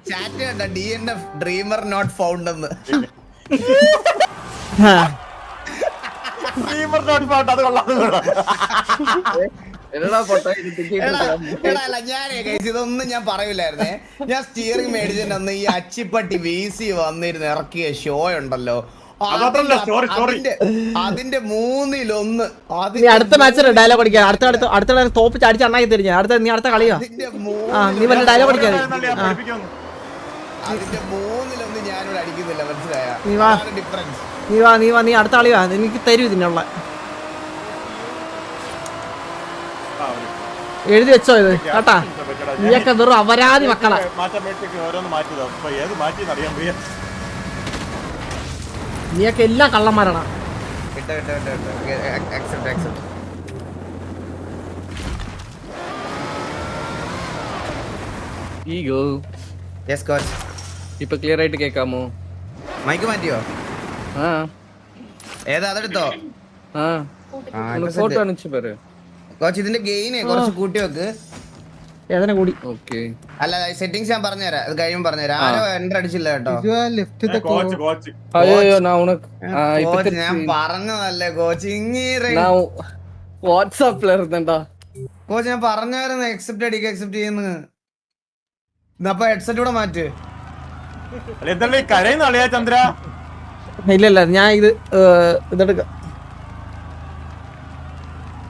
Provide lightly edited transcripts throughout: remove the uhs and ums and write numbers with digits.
Chat കണ്ട DNF dreamer not found എന്ന്. Dreamer not found അത് കൊള്ളാം. ഇതൊന്നും ഞാൻ പറയില്ലായിരുന്നേ. ഞാൻ സ്റ്റിയറിംഗ് മേടിച്ചിട്ട് ഈ അച്ചിപ്പട്ടി VC വന്നിരുന്ന് ഇറക്കിയ ഷോ ഉണ്ടല്ലോ, അതിന്റെ 1/3 നീ അടുത്ത മാച്ചിൽ ഡയലോഗ് അടിക്കാൻ അടുത്ത തോപ്പ് ചാടിച്ച് അണ്ണാക്കി തരിഞ്ഞ അടുത്ത നീ അടുത്ത കളിയാ. നീ വല്ല ഡയലോഗ് അടിക്കാതെ അതിന്റെ 1/3 ഞാനിവിടെ അടിക്കുന്നില്ല, മനസ്സിലായ? നീ അടുത്ത കളി വാ, എനിക്ക് തരൂ ഇതിനുള്ള എഴുതി വെച്ചോ ഇത് കേട്ടാ. നീയൊക്കെ വെറും അപരാധി മക്കളെ. നീയൊക്കെ എല്ലാം കള്ളന്മാരാണ്. ഇപ്പൊ ക്ലിയർ ആയിട്ട് കേക്കാമോ? മൈക്ക് മാറ്റിയോ? ഏതാ അതെടുത്തോ? ഫോട്ടോ അണിച്ചു പറയോ കോച്ച്? ഇതിന്റെ ഗെയിനെ കുറച്ച് കൂട്ടി വെക്ക്. ഏതന കൂടി? ഓക്കെ, അല്ല സെറ്റിംഗ്സ് ഞാൻ പറഞ്ഞുതരാം, അത് കഴിയുമ്പോൾ പറഞ്ഞുതരാം. ആരോ എൻ്റർ അടിച്ചില്ല കേട്ടോ. ഞാൻ പറഞ്ഞതല്ലേ കോച്ച്, വാട്സാപ്പിൽ ഇരുന്നണ്ടാ കോച്ച്. ഞാൻ പറഞ്ഞായിരുന്നു എക്സെപ്റ്റ് അടിക്കുക, എക്സെപ്റ്റ് ചെയ്യുന്നു. അപ്പൊ ഹെഡ്സെറ്റ് കൂടെ മാറ്റ്. ചന്ദ്ര ഇല്ല ഞാൻ ഇതെടുക്കാം.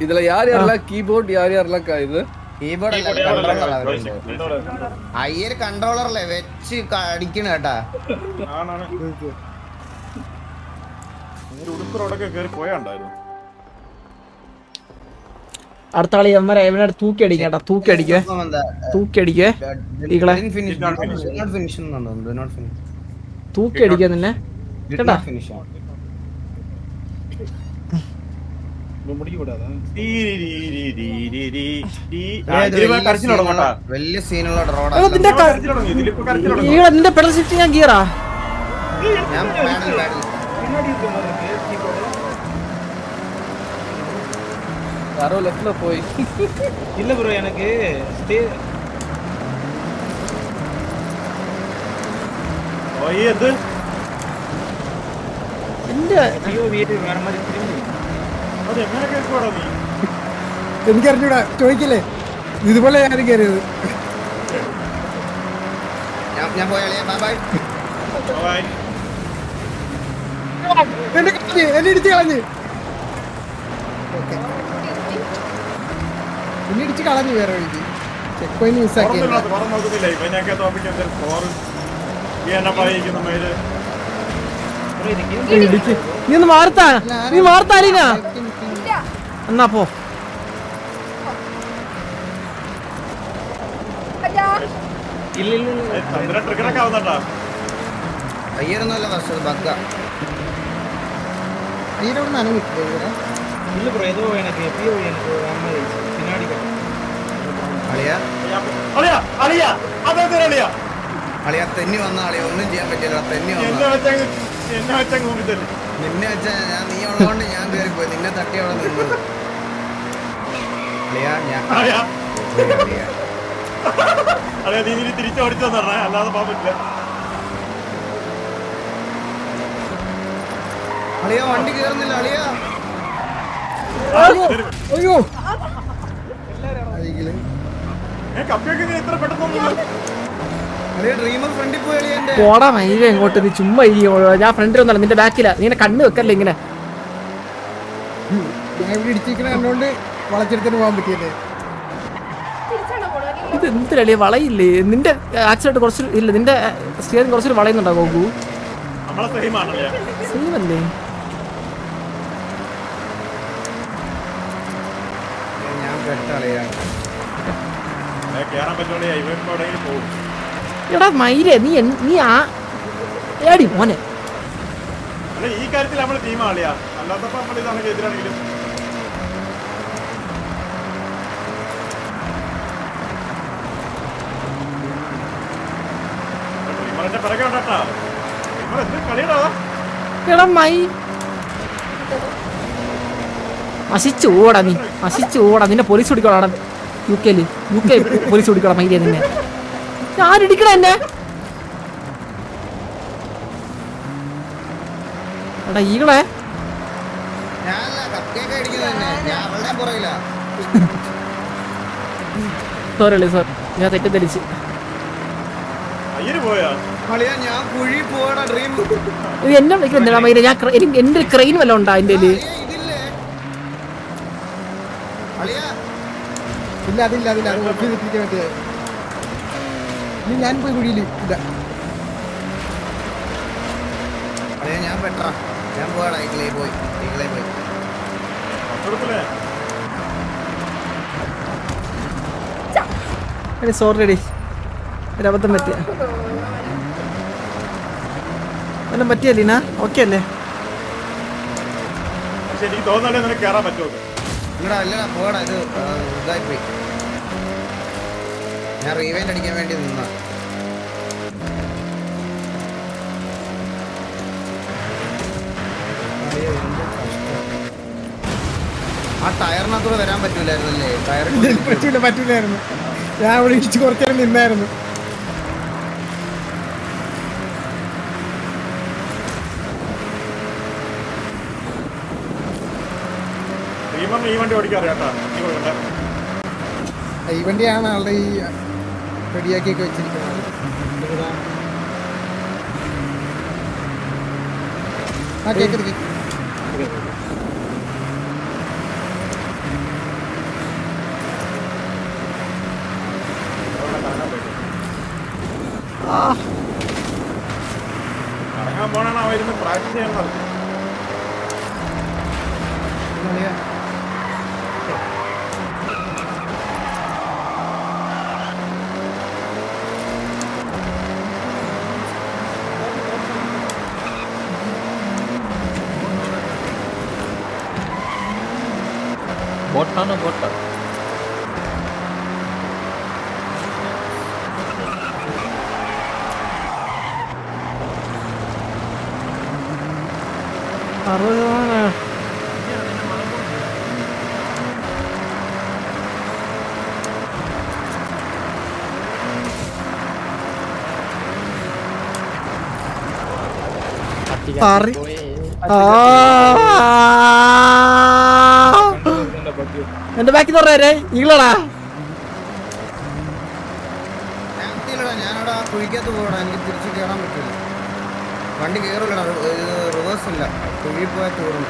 இதுல யார் யாரெல்லாம் கீபோர்ட் யார் யாரெல்லாம் இது കീബോർഡ് അല്ല, അയ്യര് കൺട്രോളറല്ലേ വെച്ച് അടിക്കണ കേട്ടാ. അടുത്ത കളി എവനെ തൂക്കി അടിക്കട്ടാ, തൂക്കി അടിക്കേ. തൂക്കി അടിക്കുക നിന്നെ കേട്ടാ. വലിയ സീനുള്ള റോഡാ. നിന്റെ പെഡൽ ഷിഫ്റ്റ് ഞാൻ ഗിയറാ. ഞാൻ யாரோ லெஃப்ட்ல போய் இல்ல ப்ரோ, எனக்கு ஸ்டே ഓയ്യത് എന്റെ വീട് വേറെ മാതിരി തിരിഞ്ഞു. അത് എങ്ങനെ കേൾക്കോടാ നീ? എനിക്കറിഞ്ഞൂടാ, ചോദിക്കല്ലേ. ഇതുപോലെ ഞാൻ കയറിയത്. ഞാൻ പോയാലേ. Bye bye. എന്നെ ഇടിച്ച് കളഞ്ഞ് വേറെ വഴിക്ക്. ചെക്ക് പോയിന്റ് മിസ്സാക്കി. നീ ഒന്ന് മാർത്താ, അലീന എന്നാ പോ. അയ്യരൊന്നുമല്ല ഫസ്റ്റ് ബഗ്ഗ. അയ്യരൊന്നും അനങ്ങിട്ടില്ല. இல்ல ப்ரோ, ஏதோ எனக்கு எப்பயோ எனக்கு வேற மாதிரி பின்னாடி അളിയാ തെന്നി വന്ന ആളിയാ, ഒന്നും ചെയ്യാൻ പറ്റില്ല. തെന്നി വന്ന നിന്നെ വെച്ചാ ഞാൻ, നീ ഉള്ളതുകൊണ്ട് ഞാൻ കയറിപ്പോയി. നിന്നെ തട്ടി അവിടെ നിന്നു. തിരിച്ചോടിച്ചോ അല്ലാതെ പോകാൻ പറ്റില്ല. അളിയാ വണ്ടി കയറുന്നില്ല അളിയാ. അയ്യോ എത്ര പെട്ടെന്ന് ഡ്രീമർ ഫ്രണ്ടിൽ പോയി അളിയാ. പോടാ മൈര എങ്ങോട്ട്, നീ ചുമ്മാ ഞാൻ ഫ്രണ്ടിലൊന്നല്ല, നിന്റെ ബാക്കിലാ. നീ കണ്ണ് വെക്കല്ലേ ഇങ്ങനെ. ഞാൻ ഇവിടെ ഇടിച്ചിരിക്കണ കണ്ടോണ്ട് വളച്ചെടുത്തിട്ട് പോകാൻ പറ്റിയല്ലേ. ഇത് എന്തിനല്ലേ വളയില്ലേ? നിന്റെ ആക്സിഡന്റ് കുറച്ച് ഇല്ല, നിന്റെ സ്റ്റിയറിംഗ് കുറച്ചൊരു വളയുന്നുണ്ടോ ഗോകു? സെയിം അല്ലേ? എടാ മൈരേ, നീ ഏടി മോനെ. ഈ കാര്യത്തിൽ നമ്മള് ടീമാളിയാ, അല്ലാത്തപ്പോ നമ്മൾ ഇതാണ് എതിരാണെങ്കിലും. എടാ മൈ നശിച്ചു ഓടാ, നീ നശിച്ചു ഓടാ. നിന്നെ പോലീസ് പിടിക്കണം. UK പോലീസ് പിടിക്കണം മൈരേ. നിന്നെ ആരിടിക്കണം എന്നെ? എടാ ഈകളെ ഞാനല്ല കപ്പയൊക്കെ അടിക്കുന്നത് തന്നെ. ഞാൻ അവളുടെ പുറകില. സോറി സോറി ഞാൻ തെറ്റിദ്ധരിച്ച്. അയ്യര് പോയാ അളിയാ ഞാൻ കുഴി പോവാടാ ഡ്രീം. ഇത് എന്നെ വിളിക്കുന്നില്ല മൈര. ഞാൻ എന്റെ ഒരു ക്രെയിൻ വല്ലതും ഉണ്ടാ എന്റെ ഇതില്ലേ അളിയാ? ഇല്ല അതില്ല അത് ഓഫീസ് എത്തിക്കാൻ പറ്റിയത്. ഇനി ഞാൻ പോയി കുഴിയിൽ ഇല്ല. അളിയാ ഞാൻ പെട്ടാ. ഞാൻ പോവാടാ. ഈകളെ പോയി. സോറി ഡി ഒരു അബദ്ധം പറ്റിയ വല്ലതും പറ്റിയ ലീന? ഓക്കെ അല്ലേ? പക്ഷെ എനിക്ക് തോന്നണ്ടേ നിനക്ക് കയറാൻ പറ്റുമോ? ഇല്ലടാ പോടാ. ഇത് ഇതായിപ്പോയി. ഞാൻ റീവൈൻഡ് അടിക്കാൻ വേണ്ടി നിന്നാ. ആ ടയറിനകത്തൂടെ വരാൻ പറ്റൂലായിരുന്നല്ലേ? ടയർ പറ്റൂലായിരുന്നു. ഞാൻ അവിടെ ഇടിച്ച് കുറച്ചേരം നിന്നായിരുന്നു. ഈ വണ്ടി ഓടിക്കാറിയാട്ടാ. ഈ വണ്ടിയാണ് ആളുടെ ഈ റെഡിയാക്കിയൊക്കെ വെച്ചിരിക്കുന്നത്. ആ കേക്ക് കറങ്ങാൻ പോണാണ് അവരുന്ന് പ്രാക്ടീസ് ചെയ്യാൻ നടത്തി. ബോട്ടാണോ ബോട്ടാ? എന്റെ ബാക്കി തുറേ ഈകളാടാ. ഞാനവിടെ ആ കുഴിക്കകത്ത് പോകണം. എനിക്ക് തിരിച്ച് കയറാൻ പറ്റില്ല. വണ്ടി കയറില്ലടാ. റിവേഴ്സ് ഇല്ല. കുഴി പോയാൽ തീർന്നു.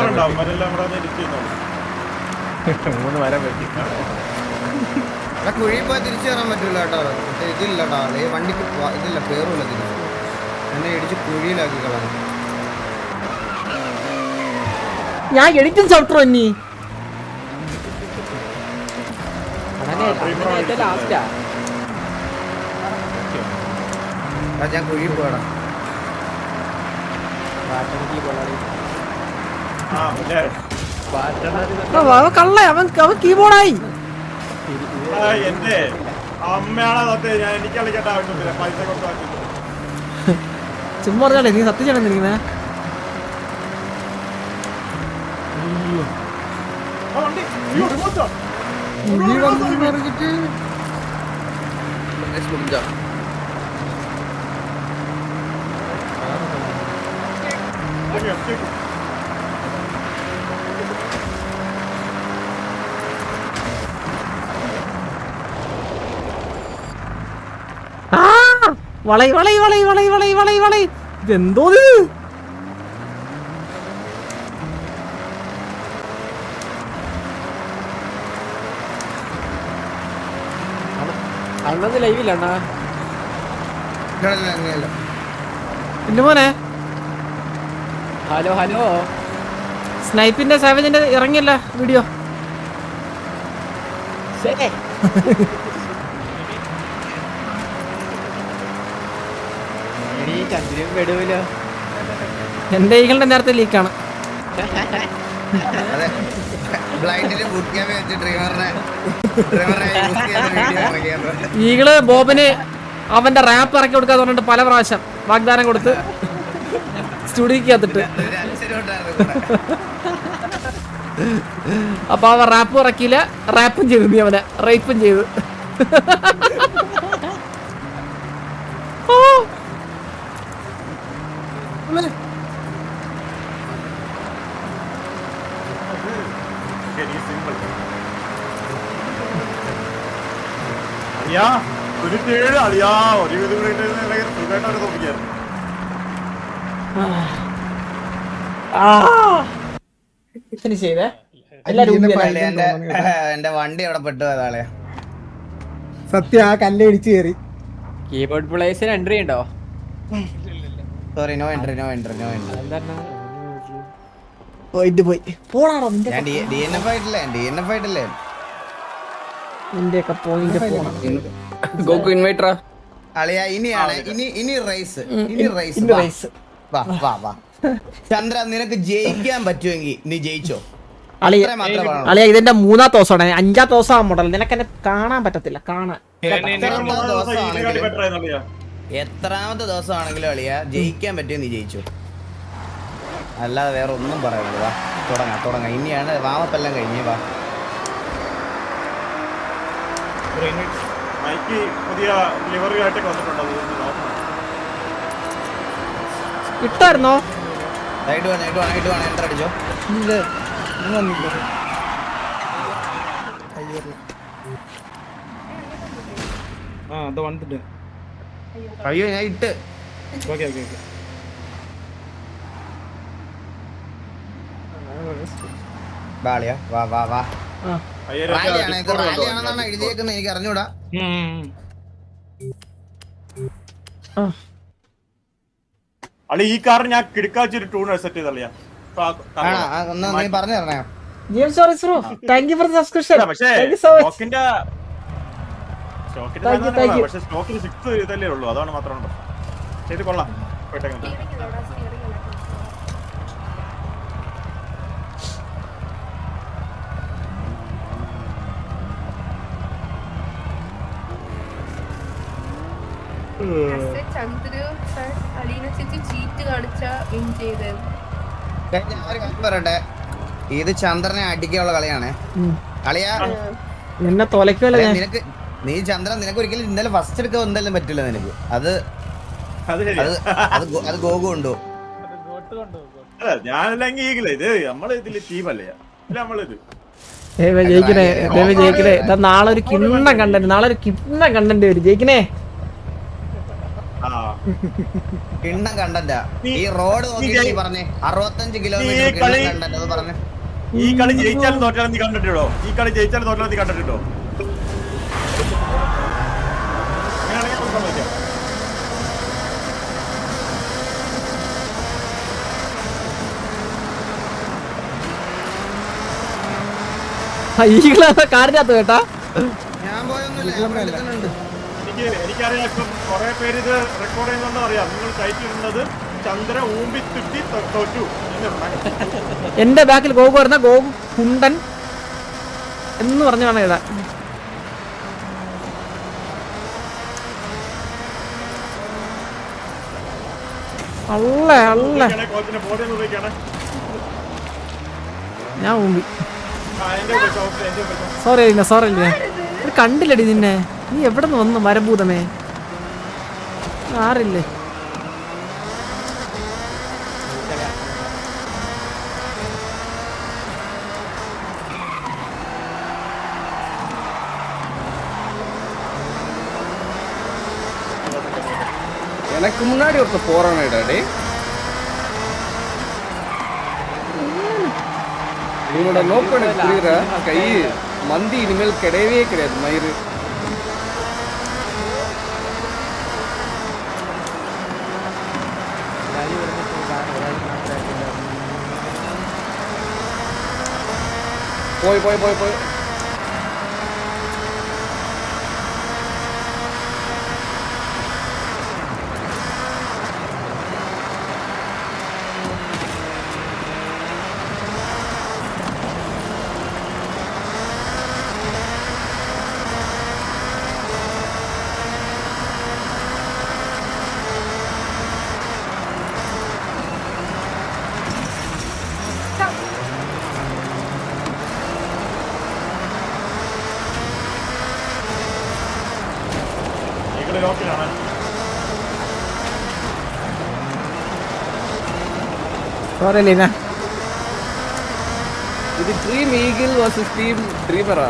ഉണ്ടാവും അവരെല്ലാം ഇവിടെ ഇരിക്കുന്നുള്ളൂ. അവിടെ കുഴി പോയാൽ തിരിച്ചു കയറാൻ പറ്റൂല കേട്ടോ. ഇതില്ലടാ. ഈ വണ്ടിക്ക് ഇതില്ല, കയറൂല തിരിച്ച്. എന്നെ ഇടിച്ച് കുഴിയിലാക്കി കളഞ്ഞു. ഞാൻ എഡിറ്റും ചവിട്ടോ ഇനി. ഞാൻ കുഴി പോയടാ. ആ പിന്നെ അവൻ കള്ള അവൻ കീബോർഡായി. എന്റെ അമ്മയാണോ സത്യം? ഞാൻ എനിക്ക് കളിക്കേണ്ട ആവശ്യമില്ല. പൈസ കൊടുത്തു ചുമ്മാ പറഞ്ഞാലേ നീ സത്യം ചെയ്യണമെന്നിരിക്കുന്നേ. വളയി വളയി വളയി വളയി വളയി വളയി വളയി. ഇതെന്തോ അണ്ണത് ലൈവില്ലണ്ണാ. പിന്നെ മോനെ ഹലോ ഹലോ. സ്നൈപ്പിന്റെ സാവേജിന്റെ ഇറങ്ങിയല്ല വീഡിയോ. എന്റെ ഈകളുടെ നേരത്തെ ലീക്കാണ്. ഈകള് ബോബന് അവന്റെ റാപ്പ് ഇറക്കി കൊടുക്കാന്ന് പറഞ്ഞിട്ട് പല പ്രാവശ്യം വാഗ്ദാനം കൊടുത്ത് സ്റ്റുഡിയോക്കകത്തിട്ട്. അപ്പൊ അവൻ റാപ്പും ഇറക്കിയില്ല, റാപ്പും ചെയ്തു. നീ അവനെ റേപ്പും ചെയ്തു. എനിക്ക് സിമ്പിൾ അളിയാ ഒരു കേഴ് അളിയാ ഒരു ഇത് സുഖമായിട്ടവരെ തോന്നിക്കായിരുന്നു. ഫിനിഷ് ചെയ്തേ എല്ലാരും എന്റെ വണ്ടി അവിടെ പെട്ടു അതാളെ. സത്യം ആ കല്ല് ഇടിച്ചു കയറി. കീബോർഡ് പ്ലേസിന് എൻട്രി ഉണ്ടോ? Sorry, no entry, no entry, no entry. പോയിട്ട് പോയി പോടാണോ നിന്റെ ഞാൻ DNF ആയിട്ടില്ലേ, DNF ആയിട്ടില്ലേ. നിന്റെയൊക്കെ പോയിന്റ് പോണം. ഗോകു ഇൻവൈറ്ററാ അളിയാ ഇനിയാണ് ഇനി റേസ്, ഇനി റേസ്. ഇന്ന് റേസ് വാ വാ വാ ചന്ദ്ര, നിനക്ക് ജയിക്കാൻ പറ്റുമെങ്കിൽ നീ ജയിച്ചോ. അളിയ അത്രേ മാത്രമേ പറയാനുള്ളൂ. അളിയ ഇതിന്റെ 3-ാമത്തെ ദിവസമാണ്, 5-ാമത്തെ ദിവസം മോഡൽ. നിനക്ക് എന്നെ കാണാൻ പറ്റത്തില്ല. കാണാൻ എത്രാമത്തെ ദിവസമാണെങ്കിലും അളിയാ ജയിക്കാൻ പറ്റുമോ നീ ജയിച്ചു. അല്ലാതെ വേറെ ഒന്നും പറയുള്ളൂ. വാ തുടങ്ങാം. ഇനിയാണ് വാമപ്പെല്ലാം കഴിഞ്ഞ് വാ. മൈക്ക് പുതിയ ലിവറുമായിട്ടൊക്കെ വന്നിട്ടുണ്ടോ? ഇട്ടായിരുന്നോ? ഇട്ട് വേണം എൻ്റർ അടിച്ചോ. ഇല്ല ഞാൻ വന്നില്ല. ആ അത് വന്നിട്ടുണ്ട്. അയ്യോ ഞാൻ ഇട്ട്. Okay okay okay. വാ അളിയാ വാ വാ വാ. ആ. റാലിയാണെന്നാണ് എഴുതിയേക്കുന്നത്, എനിക്ക് അറിഞ്ഞൂടാ. ആ. അളി ഈ കാറിന് ഞാൻ കിടക്കാച്ചൊരു ടൂൺ സെറ്റ് ചെയ്തളിയാ. ഒന്ന് നീ പറഞ്ഞു തരണേ. ജെയിംസ് സോറിസ് bro, thank you for the subscription. പക്ഷേ താങ്ക് യു സോ മച്ച്. സ്റ്റോക്കിന്റെ Thank you. പക്ഷെ സ്റ്റോക്കിന് 6 ഇതല്ലേ ഉള്ളൂ, അതാണ് മാത്രം പ്രശ്നം. ചെയ്ത് കൊള്ളാം. പോയിട്ടെ ചന്ദ്രു അലീന ചേച്ചി ചീറ്റ് കാണിച്ച വിൻ ചെയ്ത്. ഞാൻ ഒരു കാര്യം പറയട്ടെ, ഇത് ചന്ദ്രനെ അടിക്കാനുള്ള കളിയാണ്. കളിയാ നിന്നെ തോലയ്ക്കുമല്ലോ ഞാൻ. നിനക്ക് നീ ചന്ദ്രൻ നിനക്ക് ഒരിക്കലും ഇന്നലെ ഫസ്റ്റ് എടുക്കാൻ എന്തായാലും പറ്റില്ല നിനക്ക്. അത് അത് ഗോകു ഉണ്ടോ? ഞാനല്ലെങ്കിൽ ഈഗില്ല, ഇത് നമ്മള് ഇതില് ടീമല്ലേ, നമ്മളിത് ജയിക്കണേ ജയിക്കണേ. നാളെ ഒരു കിണ്ണം കണ്ടന്റ് വരും. ജയിക്കണേ. കിണ്ണം കണ്ടന്റാ ഈ റോഡ് നോക്കി പറഞ്ഞേ. 65 കിലോമീറ്റർ കണ്ടന്റ് അത് പറഞ്ഞേ. ഈ കളി ജയിച്ചാലും തോറ്റാലും നീ കണ്ടിട്ടോ? ഈ കളി ജയിച്ചാലും തോറ്റാലും നീ കണ്ടിട്ടോ? കാറിനകത്ത് കേട്ടാ. ഞാൻ പോയൊന്നുമില്ല. എനിക്കറിയാം, ഇപ്പം കുറെ പേര് ഇത് റെക്കോർഡ് ചെയ്യുന്നുണ്ടോ അറിയാം. നിങ്ങൾ ടൈറ്റിൽ ഇടുന്നത് ചന്ദ്ര ഊമ്പി തുറ്റി തോറ്റു. എന്റെ ബാക്കിൽ ഗോകു വരുന്ന ഗോകു കുണ്ടൻ എന്ന് പറഞ്ഞു വേണം ഇടാ. കോച്ചിനെ ബോഡി ഒന്ന് ഉപയോഗിക്കണേ. ഞാൻ ഊമ്പി. സോറി കണ്ടില്ലടി നിന്നെ. നീ എവിടെ നിന്ന് വന്നു മരഭൂതമേ? ആറില്ലേ? எனக்கு முன்னாடி ஒருத்த போறானேடா டே. உன்னோட நோக்கம் எனக்கு புரியுற. கை மந்தி இனிமேல் கிடையவே கிடையாது. மயிறு போய் போய் போய் போய் ലോക്കിലാണ്. സോറി ലീന. ഇത് ടീം ഈഗിൾ വേഴ്സസ് ടീം ഡ്രീമറാ?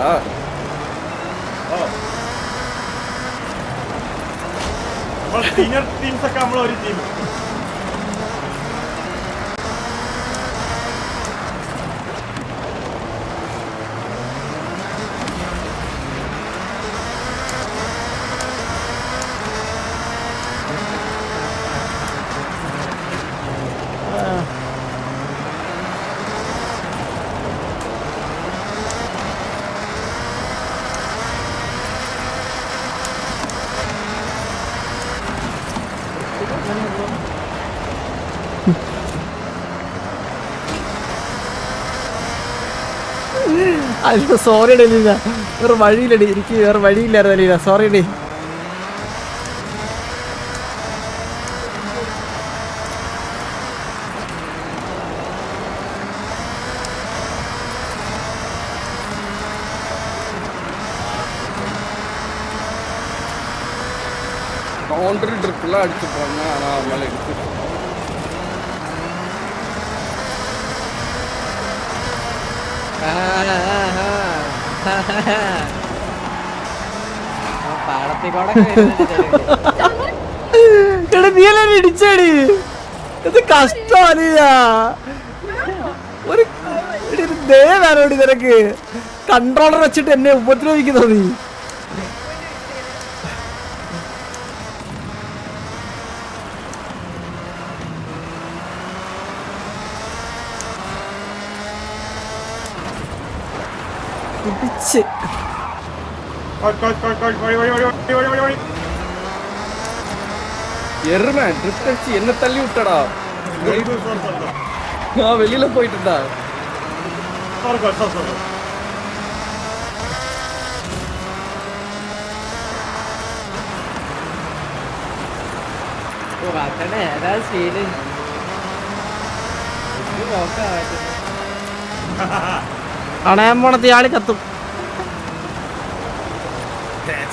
നമ്മൾ സീനിയർ ടീംസ് ഒക്കെ നമ്മൾ ഒരു ടീം. അയ്യോ സോറി ഡി ലീന, വേറെ വഴിയില്ലടി, എനിക്ക് വേറെ വഴിയില്ലായിരുന്നു ലീന, സോറി ഡി. கவுண்டர் ட்ரிப்லாம் அடிச்சு போனேன், ஆனால் அவனால் எடுத்து ഇടിച്ചടി, ഇത് കഷ്ടമാ. ഒരു ദയവാനോടി നിനക്ക് കൺട്രോളർ വെച്ചിട്ട് എന്നെ ഉപദ്രവിക്കുന്നത് നീ. ഇടിച്ച് எருமை ட்ரிப் அடிச்சு என்ன தள்ளி விட்டடா. நான் வெளியில போயிட்டுடா. അണയാൻ പോണ തീയാളി കത്തും.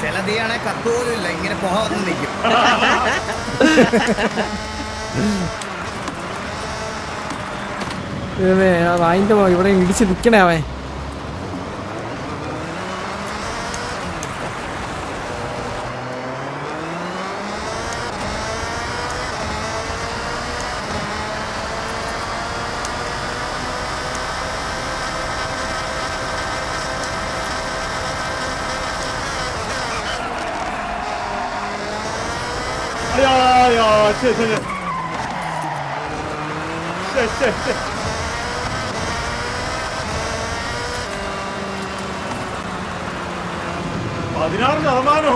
ചില തീയാണെ കത്തുപോലുമില്ല, ഇങ്ങനെ പുക വന്ന് നിൽക്കും. അതിന്റെ ഇവിടെ ഇടിച്ച് നിക്കണേ അവൻ. പതിനാറ് ശതമാനോ?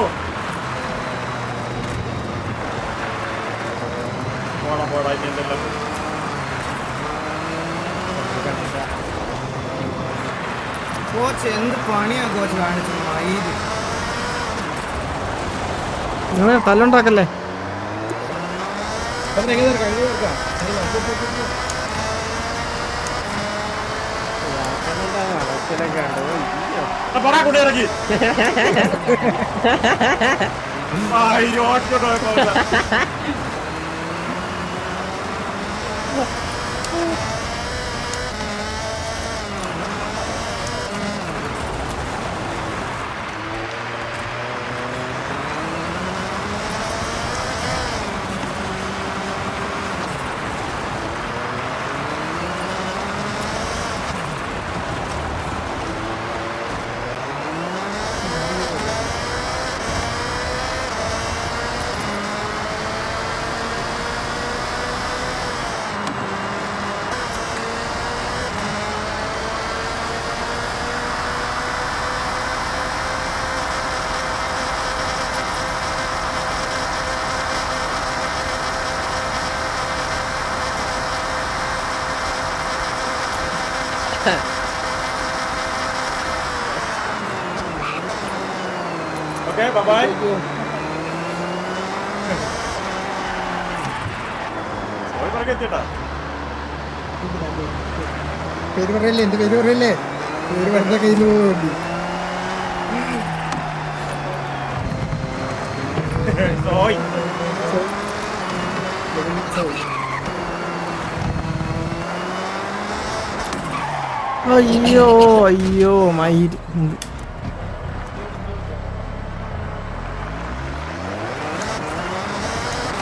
പോടാ പോടാ, ഇനി എന്തെല്ലാം കോച്ച് എന്ത് പണിയാ കോച്ച് കാണിച്ചത്? മയില് തല്ലുണ്ടാക്കല്ലേ. പറ കൊണ്ടിറങ്ങി. Okay, bye-bye. പോയി പറക്കെത്തിട്ടാ. പേര് പറയല്ലേ, എന്റെ പേര് പറയല്ലേ, പേര് പറഞ്ഞ കയ്യിൽ പോകുന്നുണ്ട്. സോയ് അയ്യോ അയ്യോ മയില്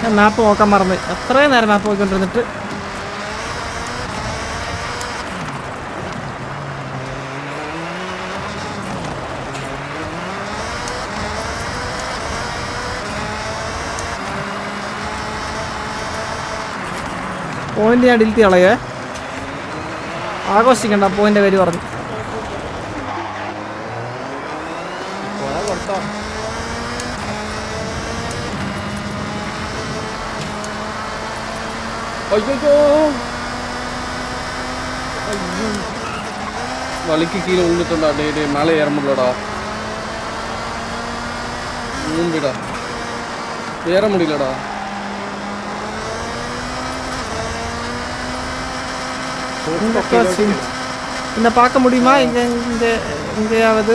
ഞാൻ മാപ്പ് നോക്കാൻ മറന്ന് എത്രയും നേരം മാപ്പ് നോക്കിക്കൊണ്ടിരുന്നിട്ട് പോയിന്റ് ഞാൻ ഡിലീറ്റ് കളയേ ആഘോഷിക്കണ്ട പോയിന്റ് പേര് പറഞ്ഞു ஐயோ வலிக்கு கீழே விழுந்துட்டோம்டா. டே டே மேலே ஏற முடியலடா. மூம்பிடா ஏற முடியலடா. இந்த பார்க்க முடியுமா இங்க இங்க எங்கேயாவது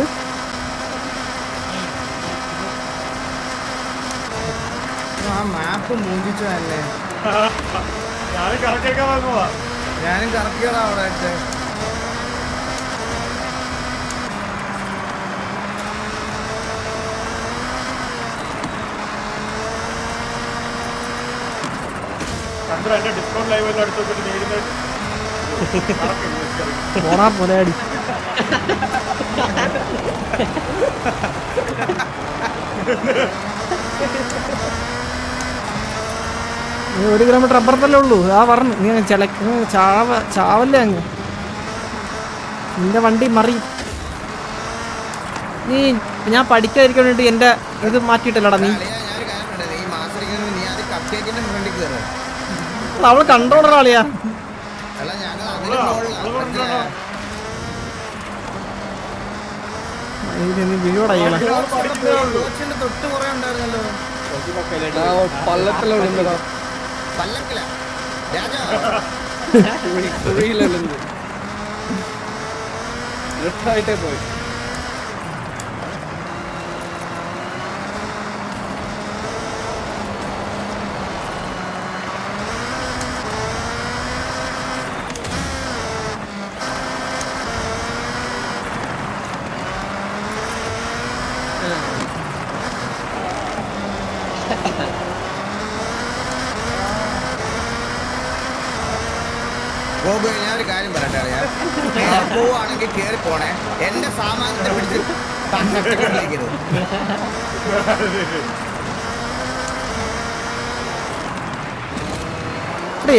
ആ മാപ്പ് മൂഞ്ചിച്ചു തന്നെ. ഞാനും കറക്കിയൊക്കെ വാങ്ങുവാ. ഞാനും കറക്കിയടാ അവിടെ ഇട്ട്. ചന്ദ്ര എന്റെ ഡിസ്കൗണ്ട് ലൈവ് എടുത്ത് വെച്ചിട്ട് നേരിടുന്ന പോണാ പോലെയാടി നീ 1 കിലോമീറ്റർ അപ്പുറത്തല്ലേ ഉള്ളൂ. ആ പറഞ്ഞു നീ ചാവല്ലേ അങ്ങ് നിന്റെ വണ്ടി മറി. നീ ഞാൻ പഠിക്കാതിരിക്കാൻ വേണ്ടി എന്റെ ഇത് മാറ്റിയിട്ടല്ലടാ നീ. ഞാനൊരു കാര്യം പറയട്ടെ, നീ മാസ്റ്ററിങ്ങനെ നീ ആദ്യം കപ്പ് കേക്കിന്റെ ഫ്രണ്ടിൽ കയറ്. അവള് കൺട്രോളർ ആളിയാ. അല്ല ഞങ്ങൾ അതിന് മുകളിലാ. നീ വീഴോടയ്യള കോച്ചിന്റെ തൊട്ട് കുറെ ഉണ്ടായിരുന്നല്ലോ. பள்ளத்துல விழுந்தடா. പല്ലക്കില രാജാ குழியில விழுந்து லெஃப்ட் ஆயிட்டே போய் ഗോകുൽ, ഞാനൊരു കാര്യം പറയട്ടെ അറിയാ, പോവാണെങ്കിൽ കേറി പോണേ. എന്റെ സാമാനത്തെ പിടിച്ച് തന്നിട്ട്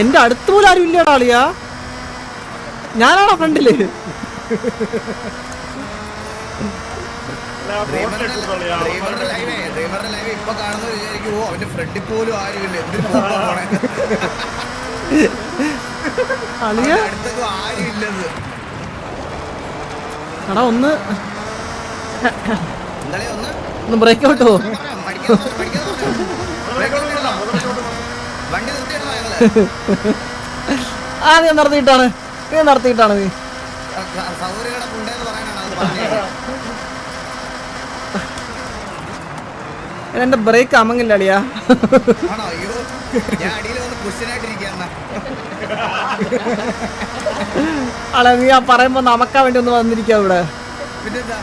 എന്റെ അടുത്ത് പോലും ആരും ഇല്ലടാ ആളിയാ. ഞാനാണോ ഫ്രണ്ടില്? ഡ്രൈവറുടെ ലൈവ് ഇപ്പൊ കാണുന്ന വിചാരിക്കും, ഓ അവന്റെ ഫ്രണ്ടിൽ പോലും ആരുമില്ല, എന്തിനു പോണേ, അടുത്തൊക്കെ ആരും ഇല്ലെന്ന്. എടാ ഒന്ന് എന്തായാലും ഒന്ന് ബ്രേക്ക് ഔട്ടോ. വണ്ടി നിർത്തിയിട്ടോ ഞങ്ങള്. ആ നീ നടത്തിയിട്ടാണ് നീ സൗകര്യങ്ങളെ ഉണ്ടെന്ന് പറയാനാണ് അത് പറഞ്ഞത്. എന്റെ ബ്രേക്ക് അമങ്ങില്ല അളിയാ. ആണോ? അയ്യോ, ഞാൻ അടിയിൽ വന്ന് കുഷ്യനായിട്ടിരിക്കാന്ന. അളെ നീ ആ പറയുമ്പോ നമുക്കാ വേണ്ടി ഒന്ന് വന്നിരിക്കാ ഇവിടെ. പിന്നെന്താ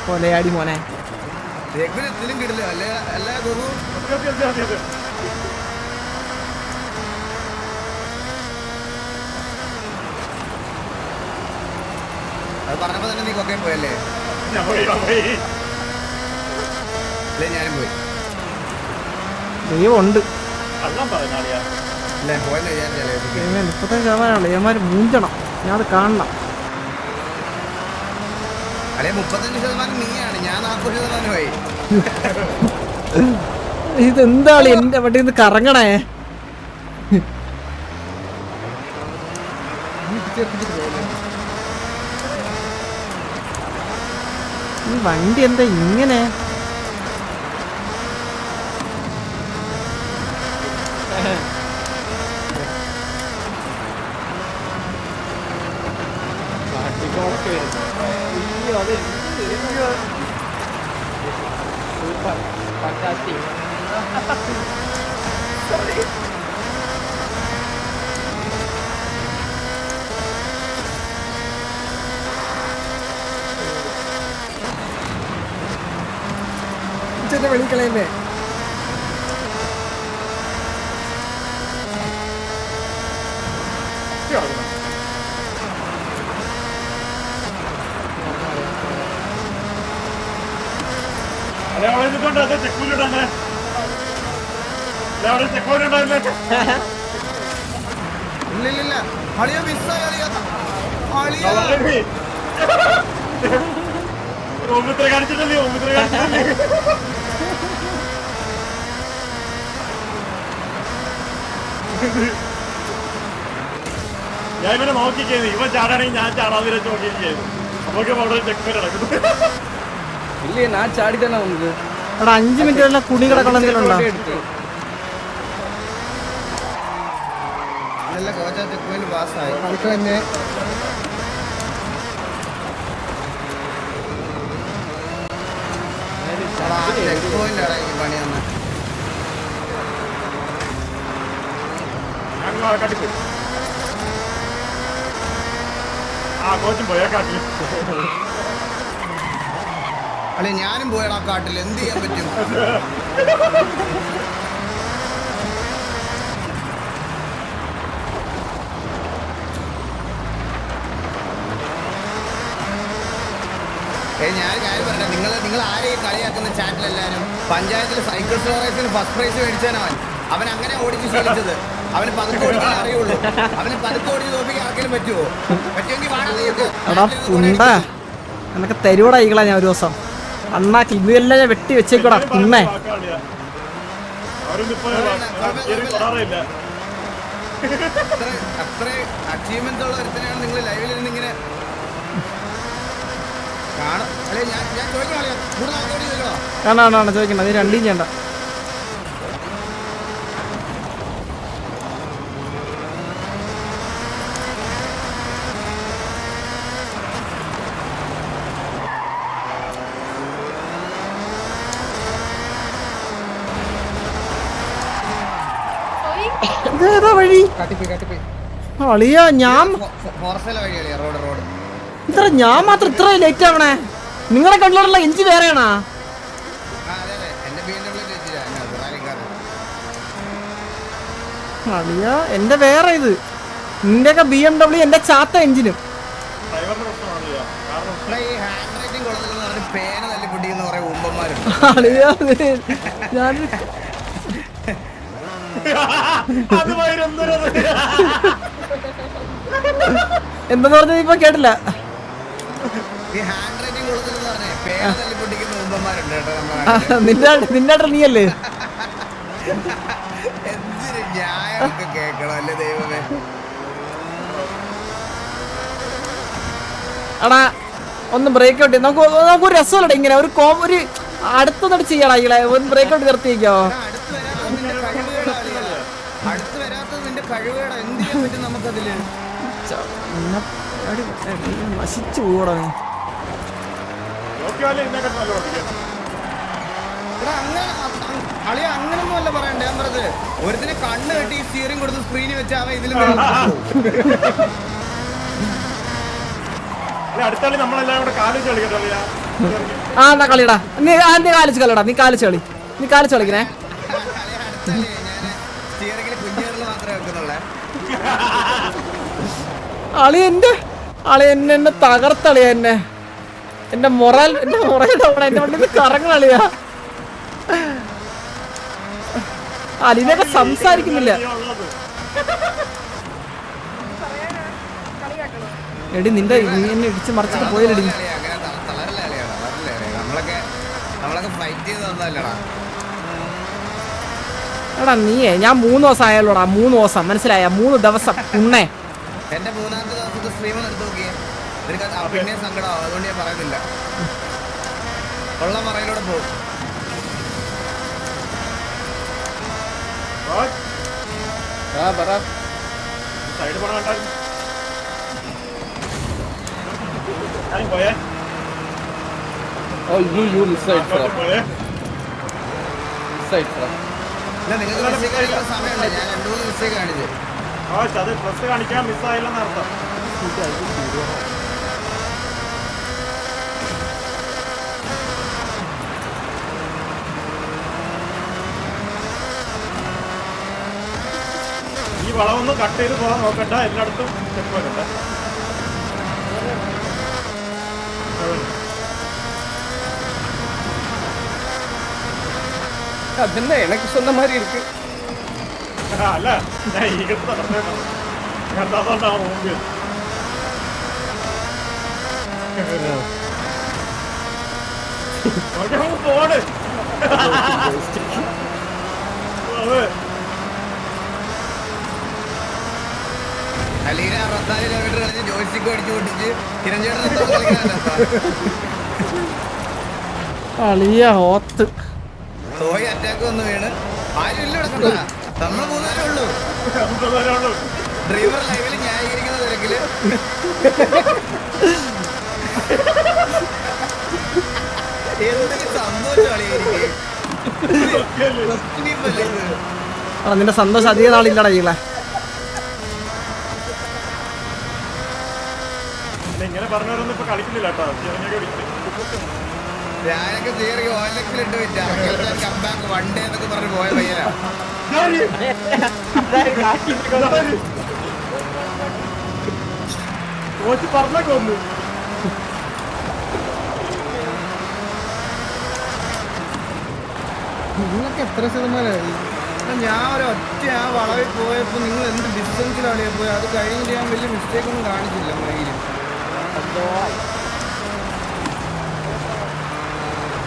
കൊലയാടി മോനെ. രഘുവിനെത്തിലും കിടില്ലോ അല്ലേ? അല്ല ഗോപു, അത് പറഞ്ഞപ്പോ തന്നെ നീ കൊക്കയും പോയല്ലേ? അല്ലേ ഞാനും പോയി. ദൈവം ഉണ്ട്. അല്ലേ പോയെന്ന് വിചാരിച്ചാലേ. 35 ഏമാര് മൂഞ്ചണം. ഞാൻ അത് കാണണം. അല്ലെ 35% നീയാണ്, ഞാൻ 40% പോയി. ഇതെന്താണ് എന്റെ വണ്ടി ഇത് കറങ്ങണേ? ഈ വണ്ടി എന്താ ഇങ്ങനെ? Fantastic. ചെറിയ വെളിക്കളയല്ലേ അല്ലെ അവിടെ നിൽക്കണ്ട അതെ ചെക്കൂലുണ്ടല്ലേ അല്ലെ അവിടെ ചെക്കൂലുണ്ടല്ലേ ഇല്ലില്ല അളിയ മിസ്സായി അളിയ അളിയ ഓമിത്ര കാണിച്ചിട്ടല്ലേ ഓമിത്ര കാണിച്ചിട്ടല്ലേ ഞാൻ ഇവനെ നോക്കിക്കഴിഞ്ഞു ഇവൻ ചാടാണെങ്കിൽ ഞാൻ ചാടാതിരെ നോക്കുകയും ചെയ്തു നമുക്ക് അവിടെ ചെക്ക് നടക്കുന്നു இல்லையே நான் சாடி தானே வந்து എടാ 5 മിനിറ്റ് കുടി കിടക്കണം എന്തെങ്കിലും ഉണ്ടോ നല്ല കോച്ച ചെക്ക് പോയിന്റ് പാസ്സായി നമുക്ക് തന്നെ ചെക്ക് പോയിന്റ് ആണ് എനിക്ക് പണി തന്നെ ഞാൻ കാട്ടിപ്പോയി ആ കോച്ചും പോയാ കാട്ടിൽ അല്ലെ ഞാനും പോയടാ കാട്ടിൽ എന്ത് ചെയ്യാൻ പറ്റും ഞാൻ കാര്യം പറഞ്ഞ നിങ്ങൾ ആരെയും കളിയാക്കുന്ന ചാറ്റിലെല്ലാരും പഞ്ചായത്തിൽ സൈക്കിൾ സ്റ്റോറേജിന് ഫസ്റ്റ് പ്രൈസ് മേടിച്ചവനവൻ അവൻ അങ്ങനെ ഓടിച്ച് ശീലിച്ചത് അവന് പതുക്കെ ഓടിക്കാൻ അറിയുള്ളൂ അവന് പതുക്കെ ഓടിച്ച് തോപ്പിക്കാൻ ആർക്കെങ്കിലും പറ്റുമോ പറ്റുമെങ്കിൽ എടാ പുണ്ട എന്നൊക്കെ തരുവടാ ഈകളാ ഞാൻ ഒരു ദിവസം അണ്ണാക്കി ഇതെല്ലാം ഞാൻ വെട്ടി വെച്ചേക്കൂടാ പുണ്ണേ അത്ര അച്ചീവ്മെന്റ് ഉള്ള ഒരുത്തനെയാണ് നിങ്ങൾ ലൈവിൽ ഇരുന്ന് ഇങ്ങനെ കാണും അല്ലെ ഞാൻ ചോദിക്കണോ കൂടുതൽ ആൾക്കാർ ചോദിക്കണോ കാണാണ് ചോദിക്കണ്ട നീ രണ്ടും ചെയ്യണ്ട ഇതേതാ വഴി കാട്ടിപ്പോയി അളിയ ഞാൻ ഫോറസ്റ്റിലെ വഴി കളിയാ റോഡ് ഇത്ര ഞാൻ മാത്രം ഇത്ര ലേറ്റ് ആവണേ നിങ്ങളെ കണ്ടിട്ടുള്ള എഞ്ചി വേറെയാണാ അതെ എന്റെ BMW അളിയ എന്റെ വേറെ ഇത് നിന്റെയൊക്കെ BMW എന്റെ ചാത്ത എഞ്ചിനും ഡ്രൈവറിന്റെ പ്രശ്നമാണ് കാരണം ഈ ഹാൻഡ് റൈറ്റിംഗ് കൊള്ളത്തില്ലെന്ന് പറഞ്ഞ് പേന തല്ലിപ്പൊട്ടിക്കുന്ന കുറെ ഉമ്പന്മാരുണ്ട് അളിയ ഞാൻ എന്തെന്ന് പറഞ്ഞത് ഇപ്പൊ കേട്ടില്ല ഈ ഹാൻഡ് റൈറ്റിംഗ് കൊള്ളത്തില്ലെന്ന് പറഞ്ഞേ പേന തല്ലിപ്പൊട്ടിക്കുന്ന ഉമ്പന്മാരുണ്ട് കേട്ടോ നമ്മുടെ നാട്ടില്. നിന്റെ നീയല്ലേ എന്തൊരു ന്യായമൊക്കെ കേക്കണം അല്ലേ ദൈവമേ എടാ ഒന്ന് ബ്രേക്ക് ഔട്ട് നമുക്കൊരു രസമല്ലേ ഇങ്ങനെ ഒരു ഒരു അടുത്തൊന്നും ചെയ്യടാ ഈകളെ ഒന്ന് ബ്രേക്ക് ഔട്ട് നിർത്തിയേക്കോ അടുത്ത് വരാത്തത് നിന്റെ കഴിവുകളാ എന്ത് ചെയ്യാൻ പറ്റും നമുക്കതില് നശിച്ചു പോടാ അളിയ അങ്ങനൊന്നും അല്ല പറയണ്ടേ ഞാൻ പറഞ്ഞത് ഒരുത്തിനെ കണ്ണ് കെട്ടി സ്റ്റിയറിംഗ് കൊടുത്ത് സ്ക്രീനിൽ വെച്ച് അവൻ ഇതിലും അടുത്താളി നമ്മളെല്ലാം കൂടെ കാലിച്ച് കളിക്കട്ടോ ആ എന്നാ കളിയടാ നീ കാലിച്ച് കളിയടാ നീ കാലിച്ച് കളിക്കണേ സ്റ്റിയറിംഗിൽ കുഞ്ഞേറിൽ മാത്രമേ വെക്കുന്നുള്ളേ അളി എന്നെ തകർത്തളിയ എന്റെ മൊറൽ എന്റെ വണ്ടി കറങ്ങളളിയാ അലിനൊക്കെ സംസാരിക്കുന്നില്ല എടി നിന്റെ നീ എന്നെ ഇടിച്ച് മറിച്ചിട്ട് പോയല്ലടി നമ്മളൊക്കെ ഫൈറ്റ് ചെയ്ത് തന്നല്ലടാ എടാ നീയേ ഞാൻ 3 ദിവസം ആയാലോടാ 3 ദിവസം മനസ്സിലായ 3 ദിവസം ഉണ്ണേ എന്റെ 3-ാമത്തെ ദിവസത്തെ സ്ട്രീം എടുത്ത് നോക്കിയേ പിന്നെ സങ്കടമാവും അതുകൊണ്ട് ഞാൻ പറയുന്നില്ല ഉള്ള മറയിലൂടെ പോകും സൈഡ് പോണ കണ്ടാൽ പോയേ Oh, you inside, bro. പോയേ മിസ്സായിട്ടാ. ഇല്ല, നിങ്ങൾക്ക് മിസ്റ്റേക്ക് കാണിക്കാൻ സമയമുണ്ട്. ഞാൻ 2-3 മിസ്റ്റേക്ക് കാണിച്ചു. അത് ഡ്രസ് കാണിക്കാൻ മിസ്സായില്ലെന്ന് അർത്ഥം. ഈ വളമൊന്ന് കട്ട് ചെയ്ത് പോകാൻ നോക്കണ്ട, എല്ലായിടത്തും സ്റ്റെപ്പ് വരട്ടെ. அதென்ன எனக்கு சொன்ன மாதிரி இருக்கு. അല്ല, ഞാൻ ഈഗത്ത് നടന്നേ പറഞ്ഞു. അതുകൊണ്ടാണ് മുമ്പിൽ. പോണ് അലീന 64 കിലോമീറ്റർ കളിച്ച് ജോയിസ്റ്റിക്ക് അടിച്ചു പൊട്ടിച്ച് കിരൺചേട്ടൻ അളിയ ഹോത്ത് സോയി അറ്റാക്ക് വന്ന് വീണ് ആരും ഇല്ല ഇവിടെ. നമ്മൾ 3 പേരേ ഉള്ളൂ. ഡ്രൈവർ ലൈവിൽ ന്യായീകരിക്കുന്ന തിരക്കില് എന്തൊക്കെ സന്തോഷം കളിയായിരിക്കും. നിന്റെ സന്തോഷം അധിക നാളില്ലടാ ഈകളെ. ഇങ്ങനെ പറഞ്ഞവരൊന്നും ഇപ്പൊ കളിക്കുന്നില്ല കേട്ടോ. ചെറിയൊക്കെ വിളിക്കും. ഞാനൊക്കെ തിയറി ഓലക്കിലിട്ട് വെച്ചാ കമ്പാക്ക് 1 ഡേ എന്നൊക്കെ പറഞ്ഞ് പോയ പയ്യനാ. കോച്ച് പറഞ്ഞൊക്കെ ഒന്ന് നിങ്ങൾക്ക് എത്ര ശതമാനമായി? ഞാൻ ഒരൊറ്റ ആ വളവിൽ പോയപ്പോൾ നിങ്ങൾ എന്ത് ഡിസ്റ്റൻസിലാണ് പോയി. അത് കഴിഞ്ഞിട്ട് ഞാൻ വലിയ മിസ്റ്റേക്ക് ഒന്നും കാണിച്ചില്ല മൈയിലും.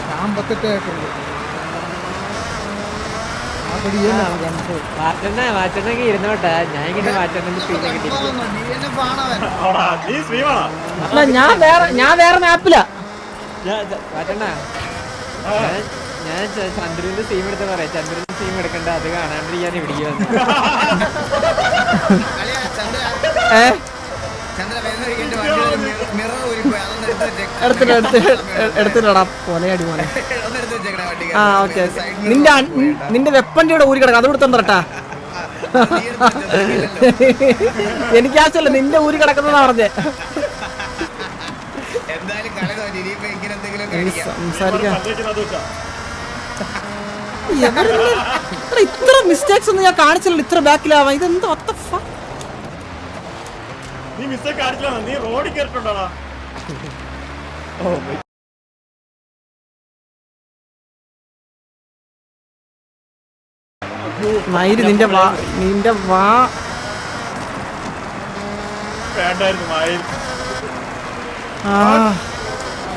ഞാൻ 58 ആയിട്ടുണ്ട്. മാറ്റണമെങ്കിൽ ഇരുന്നോട്ടെ. ഞാൻ ഇങ്ങനെ മാറ്റണമെങ്കിൽ പിന്നെ കിട്ടിയിരിക്കും. DNF ആണവൻ. നീ ശ്രീമാണോ? അല്ല ഞാൻ വേറെ മാപ്പിലാ. മാറ്റണ്ട. ഞാൻ ചന്ദ്രന്റെ ടീം എടുത്ത് പറയാം. ചന്ദ്രന്റെ ടീം എടുക്കണ്ട, അത് കാണാണ്ട് ഞാൻ ഇവിടേക്ക് വന്നു. അളിയാ, ചന്ദ്ര വരുന്ന വഴിക്ക് എന്റെ വണ്ടി മിറർ ഊരിപ്പോയി. അതൊന്ന് എടുത്തിട്ടാ പോലെയാടി മോനെ. ഒന്ന് എടുത്ത് വെച്ചേക്കണേ വണ്ടി. ആ ഓക്കെ. നിന്റെ വെപ്പന്റെ കൂടെ ഊരി കിടക്കാം. അത് കൊടുത്തോണ്ടട്ടാ. എനിക്ക് ആവശ്യമല്ല, നിന്റെ ഊരി കിടക്കുന്നതാ പറഞ്ഞേ. എന്തായാലും കളി തോന്നി. ഇനിയിപ്പോ ഇങ്ങനെ എന്തെങ്കിലും കഴിക്കാം. സംസാരിക്കാം. ഇത്ര മിസ്റ്റേക്സ് ഒന്നും ഞാൻ കാണിച്ചില്ല. ഇത്ര ബാക്കിലാവാ. ഇതെന്താ നീ മിസ്റ്റേക്ക് കാണിച്ചില്ല. നീ റോഡിൽ കയറിട്ടുണ്ടോടാ? മയില് നിന്റെ വാ വേണ്ടായിരുന്നു മായി.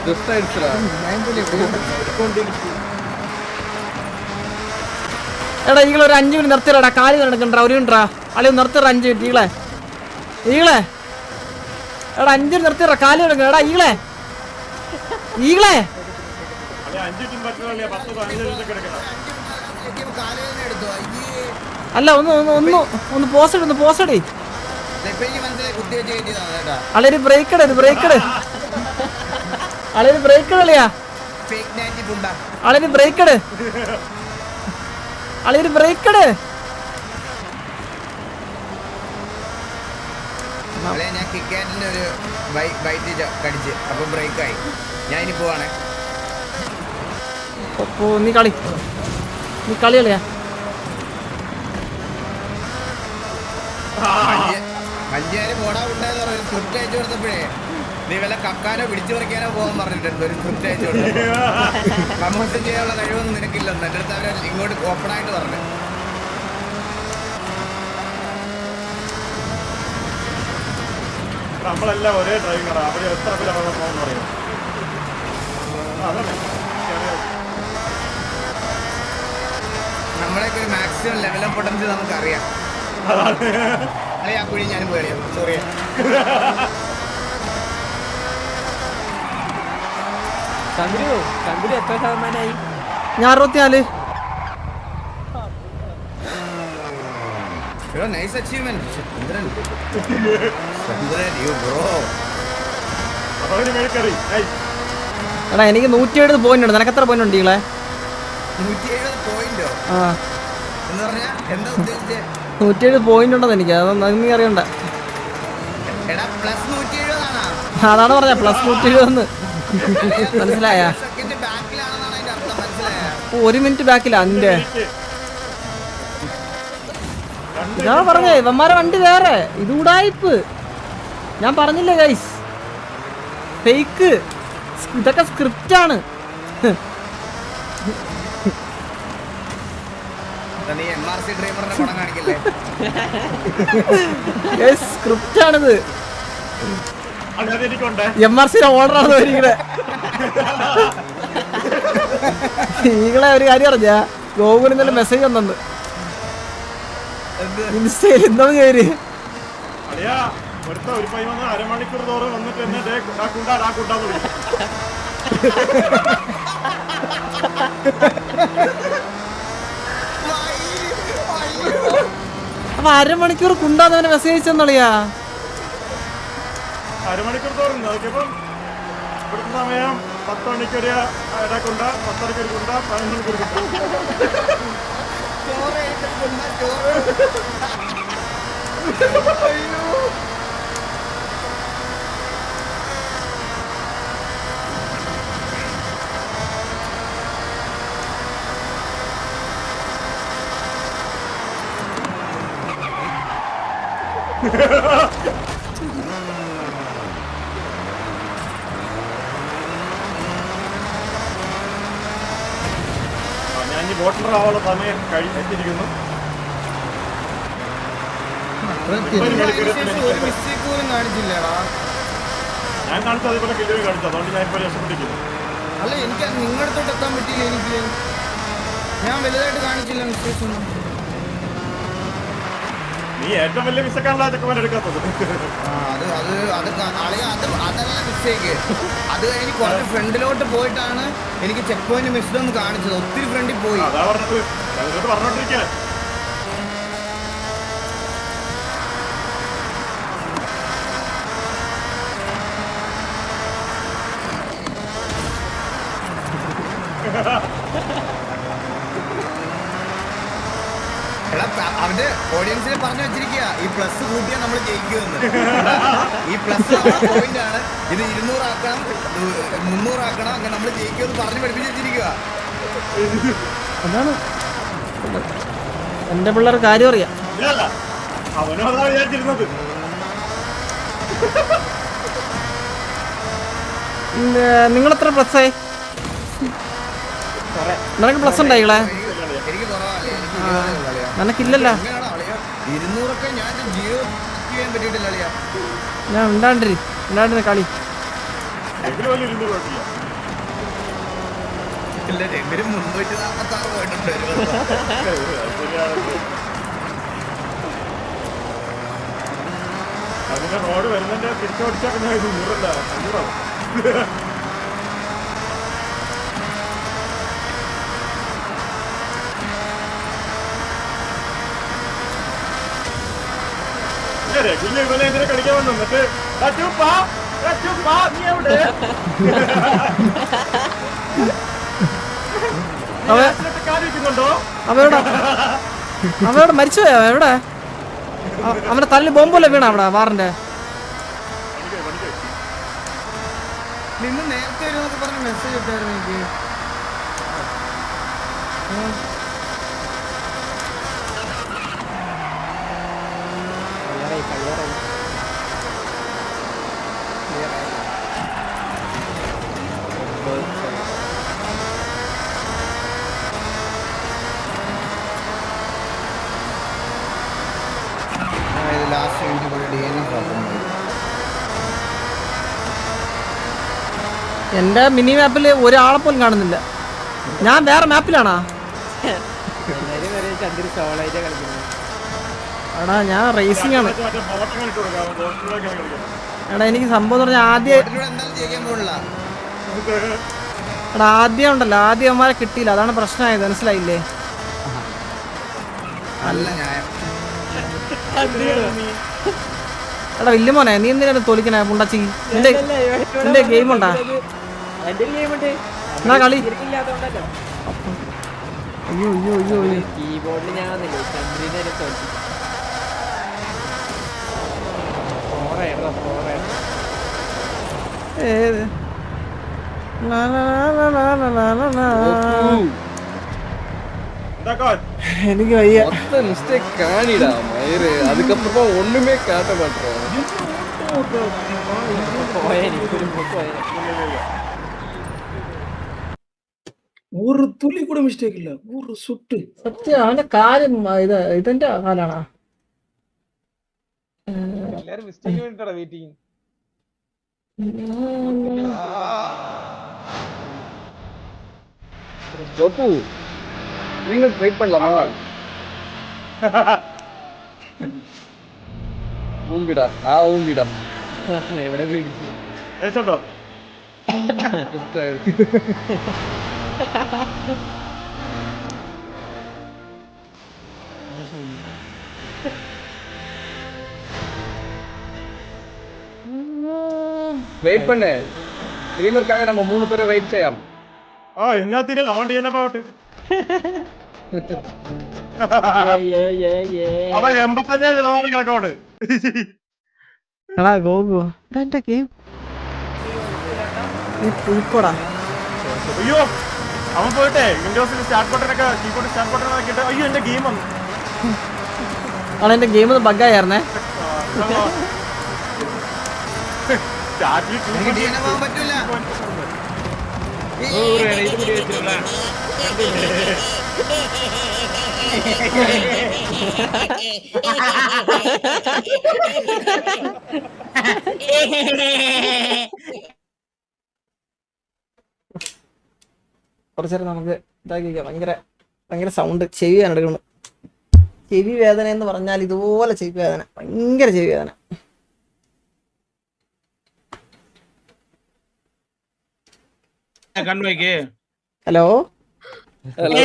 ஜஸ்ட் ஆயிடுச்சுடா. എടാ ഈകളെ ഒരു 5 മിനിറ്റ് നിർത്തിടാ. കാലി നടക്കണ്ടാ. ഒരു മിനിറ്റാ അളി നിർത്തിട. 5 മിനിറ്റ് ഈകളെ എടാ 5 മിനിറ്റ് നിർത്തിടാ. കാലി നടക്കണം. എടാ ഈകളെ 5 മിനിറ്റ് പറ്റില്ല. 10-15 മിനിറ്റ് കിടക്കണം. കാലുവേദന എടുത്തോ? അല്ല ഒന്ന് പോസ്റ്റടി. ഇപ്പൊ എനിക്ക് മനസ്സിലായി. കുത്തി വെച്ച് കയറ്റിയതാണ് കേട്ടാ. അളയൊരു ബ്രേക്ക് കളിയാ. ഫേക്ക് നാറ്റീവ് ഉണ്ടാ. അളയൊരു ബ്രേക്ക് ഞാൻ കിക്കാറ്റിന്റെ ഒരു ബൈറ്റ് കടിച്ച്. അപ്പൊ ബ്രേക്കായി. ഞാൻ ഇനി പോവാണേ. നീ കളിയാ. അഞ്ചാറ് പോടാ ഉണ്ടായെന്ന് പറഞ്ഞു. സ്ക്രിപ്റ്റ് അയച്ചു കൊടുത്തപ്പോഴേ നീ വല്ല കക്കാനോ പിടിച്ചു പറിക്കാനോ പോകാൻ പറഞ്ഞിട്ടുണ്ട്. ഒരു സ്ക്രിപ്റ്റ് അയച്ചു കൊടുത്തു. പ്രമോഷൻ ചെയ്യാനുള്ള കഴിവൊന്നും നിനക്കില്ലെന്ന് എൻ്റെ അടുത്ത് അവർ ഇങ്ങോട്ട് ഓപ്പണായിട്ട് പറഞ്ഞു. നമ്മളെല്ലാം ഒരേ ഡ്രൈവിംഗറാണ്. അവര് എത്ര പേര് അവിടെ പോകുമെന്ന് പറയും. അതല്ലേ നമ്മളെയൊക്കെ ഒരു മാക്സിമം ലെവൽ ഓഫ് പൊട്ടൻഷ്യൽ നമുക്കറിയാം. അല്ലെ ആ കുഴി ഞാനും പോയി അറിയാം. സോറി. ചന്ദ്രു എത്ര ശതമാനമായി? ഞാൻ 64. Nice achievement Chandran. You bro. അപ്പൊ അവന് മേൽക്കറി. എടാ എനിക്ക് 170 പോയിന്റ് ഉണ്ട്. നിനക്ക് എത്ര പോയിന്റ് ഉണ്ട് ഈകളെ? 170 പോയിന്റോ ആ എന്ന് പറഞ്ഞാ എന്താ ഉദ്ദേശിച്ചേ? 107 പോയിന്റ് ഉണ്ടെന്ന് എനിക്ക് അതൊന്നും നീ അറിയണ്ട. എടാ പ്ലസ് 170 ആണോ? അതാണ് പറഞ്ഞ പ്ലസ് 170. മനസ്സിലായ? സെക്കൻഡ് ബാക്കിലാണെന്നാണ് അതിന്റെ അർത്ഥം. മനസ്സിലായ? 1 മിനിറ്റ് ബാക്കിലാ നിന്റെ. ഞാൻ പറഞ്ഞേ ഇവന്മാരെ വണ്ടി വേറെ, ഇത് ഉടായിപ്പ്. ഞാൻ പറഞ്ഞില്ലേ ഗൈസ്, ഫേക്ക്, ഇതൊക്കെ സ്ക്രിപ്റ്റ് ആണ്. നീ MRC ഡ്രൈവറിന്റെ പടം കാണിക്കല്ലേ? സ്ക്രിപ്റ്റ് ആണിത്. അല്ലാതെ എനിക്കുണ്ട് MRC ഓർഡർ ആണ് ഇരിക്കണേ. ഈകളെ ഒരു കാര്യം അറിഞ്ഞ ഗോകുൽ ഇന്നലെ മെസ്സേജ് വന്നു ഇൻസ്റ്റയിൽ. എന്താണ് പേര്? അളിയാ ഒരുത്ത ഒരു പൈ വന്ന് അരമണിക്കൂർ തോറും വന്നിട്ട് എന്നെ കുണ്ടാന്ന് വിളിക്കും. അപ്പൊ അരമണിക്കൂർ കുണ്ടാന്നവനെ മെസ്സേജ് ചെന്നളിയാ. അരമണിക്കൂർ തോറും നോക്കിയപ്പം ഇവിടുത്തെ സമയം 10 മണിക്കൊരു ഇടക്കുണ്ട, 10:30 ഒരു കുണ്ട, 11 മണിക്കൂർ ഞാൻ ഈ വോട്ടർ ആവാനുള്ള സമയം എത്തിയിരിക്കുന്നു. ഒരു മിസ്റ്റേക്ക് പോലും കാണിച്ചില്ലടാ. ഞാൻ കാണിച്ച അതേപോലെ കിലോയിൽ കാണിച്ചു, അതുകൊണ്ട് ഞാൻ ഇപ്പോൾ രക്ഷപ്പെട്ടിരിക്കുന്നു. അല്ല എനിക്ക് നിങ്ങളുടെ അടുത്തോട്ട് എത്താൻ പറ്റിയില്ല. എനിക്ക് ഞാൻ വലുതായിട്ട് കാണിച്ചില്ല മിസ്റ്റേക്സ് ഒന്നും. നീ ഏറ്റവും വലിയ മിസ്സക്കാണല്ലോ ചെക്കന്മാർ എടുക്കാത്തത്. അതല്ല മിസ്റ്റേക്ക്. അത് കഴിഞ്ഞ് കുറച്ച് ഫ്രണ്ടിലോട്ട് പോയിട്ടാണ് എനിക്ക് ചെക്ക് പോയിന്റ് മിസ്റ്റേക്ക് ഒന്ന് കാണിച്ചത്. ഒത്തിരി ഫ്രണ്ടിൽ പോയി. അതാ പറഞ്ഞത്, ഞങ്ങളോട് പറഞ്ഞോണ്ടിരിക്കേ. അവന്റെ ഓഡിയൻസിനെ പറഞ്ഞു വെച്ചിരിക്കുക, ഈ പ്ലസ് കൂട്ടിയാൽ നമ്മൾ ജയിക്കുമെന്ന്. ഈ പ്ലസ് പോയിന്റ് ആണ്, ഇത് 200 ആക്കണം, 300 ആക്കണം, അങ്ങനെ നമ്മൾ ജയിക്കുമെന്ന് പറഞ്ഞു പഠിപ്പിച്ച് വെച്ചിരിക്കുക. അതാണ് എന്റെ പിള്ളേർ കാര്യം അറിയാം. അവനും അതാ വിചാരിച്ചിരുന്നത്. നിങ്ങളെത്ര പ്ലസ്സായി? നിനക്ക് പ്ലസ് ഉണ്ടായികളെ? എനിക്ക് കുറവല്ലേ, നിനക്കില്ലല്ലോ. 200 ഞാൻ ജിയോ ചെയ്യാൻ പറ്റിയിട്ടില്ല അളിയാ. ഞാൻ ഉണ്ടാണ്ടിരുന്ന കളി എങ്കിലും വലിയ 200 കുഴപ്പമില്ല. ഇല്ല, എങ്കിലും 346 പോയിട്ടുണ്ട്. അതിന്റെ റോഡ് വരുന്നതിന്റെ തിരിച്ചോടിച്ചാൽ പിന്നെ 100 അല്ല 500. ഇവനെ എന്തിനെ കളിക്കാൻ വന്നു എന്നിട്ട് നീ എവിടെ കാലിക്കുന്നുണ്ടോ? അവരോട് മരിച്ചുപോയോ? എവിടെ? അവന്റെ തല്ലിൽ ബോംബല്ലേ വീണ അവിടെ വാറിന്റെ? നിന്ന് നേരത്തെ വരുന്നൊക്കെ പറഞ്ഞ മെസ്സേജ് ഇട്ടായിരുന്നു എനിക്ക്. ലാസ്റ്റ് എനിക്ക് DNF ആക്കുന്നു. എന്റെ മിനി മാപ്പിൽ ഒരാളെ പോലും കാണുന്നില്ല. ഞാൻ വേറെ മാപ്പിലാണോ? എടാ ഞാൻ റേസിംഗ് ആണ്. എടാ എനിക്ക് സംഭവം എന്ന് പറഞ്ഞാൽ ആദ്യം ഉണ്ടല്ലോ, ആദ്യം അവന്മാരെ കിട്ടിയില്ല, അതാണ് പ്രശ്നമായത്. മനസ്സിലായില്ലേ? എടാ വലിയ മോനെ, നീ എന്തിനാണ് തോലിക്കണേ മുണ്ടച്ചി? നിന്റെ ഗെയിം ഉണ്ടാ? എന്നാ കളി അയ്യോ അയ്യോ അയ്യോ അയ്യോ. കീബോർഡിൽ ഞാൻ വന്നില്ലേ ചന്ദ്രനെ തോറ്റി. ഏത് ലാ ലാ ലാ ലാ ലാ ലാ ലാ. എന്താ എനിക്ക് വയ്യ. மொத்த மிஸ்டேக் காணிடா மயிறு. அதுக்கப்புறமா ஒண்ணுமே காட்ட மாட்டேன். ஒரு துளி கூட மிஸ்டேக் இல்ல, ஒரு சுட்டு. സത്യം അവന്റെ കാര്യം ഇതെന്റെ കാലാണോ? எல்லாரும் மிஸ்டேக் வேண்டடா வெயிட்டிங். ஜோப்பு நீங்க ட்ரை பண்ணலாமா? ஊம்பிடா நான் ஊம்பிடா എവിടെ പിടിച്ചു? ഏച്ചുണ്ടോ? வெயிட் பண்ணு. ட்ரீமருக்காக நம்ம 3 பேரை வெயிட் ചെയ്യാം. ആ എന്നാത്തിന് അവൻ ചെയ്യുന്ന പാട്ട് അവൻ 85 കിടക്കോട്. എടാ ഗോഗു എന്റെ ഗെയിം നീ പുഴുക്കോടാ. അയ്യോ അവൻ പോയിട്ടെ വിൻഡോസിൽ സ്റ്റാർട്ട് ബട്ടനൊക്കെ കീബോർഡ് സ്റ്റാർട്ട് ബട്ടൺ ആക്കിയിട്ട് അയ്യോ എന്റെ ഗെയിം വന്നു. ആളെ എന്റെ ഗെയിം ഒന്ന് ബഗ്ഗായിരുന്നേ. എനിക്ക് ടീനെ പോകാൻ പറ്റൂല. കുറച്ചേരം നമുക്ക് ഇതാക്കിക്കാം. ഭയങ്കര സൗണ്ട് ചെവി വേദന എടുക്കണം. ചെവി വേദന എന്ന് പറഞ്ഞാൽ ഇതുപോലെ ചെവി വേദന, ഭയങ്കര ചെവി വേദന. கண்வைக்கு ഹലോ ഹലോ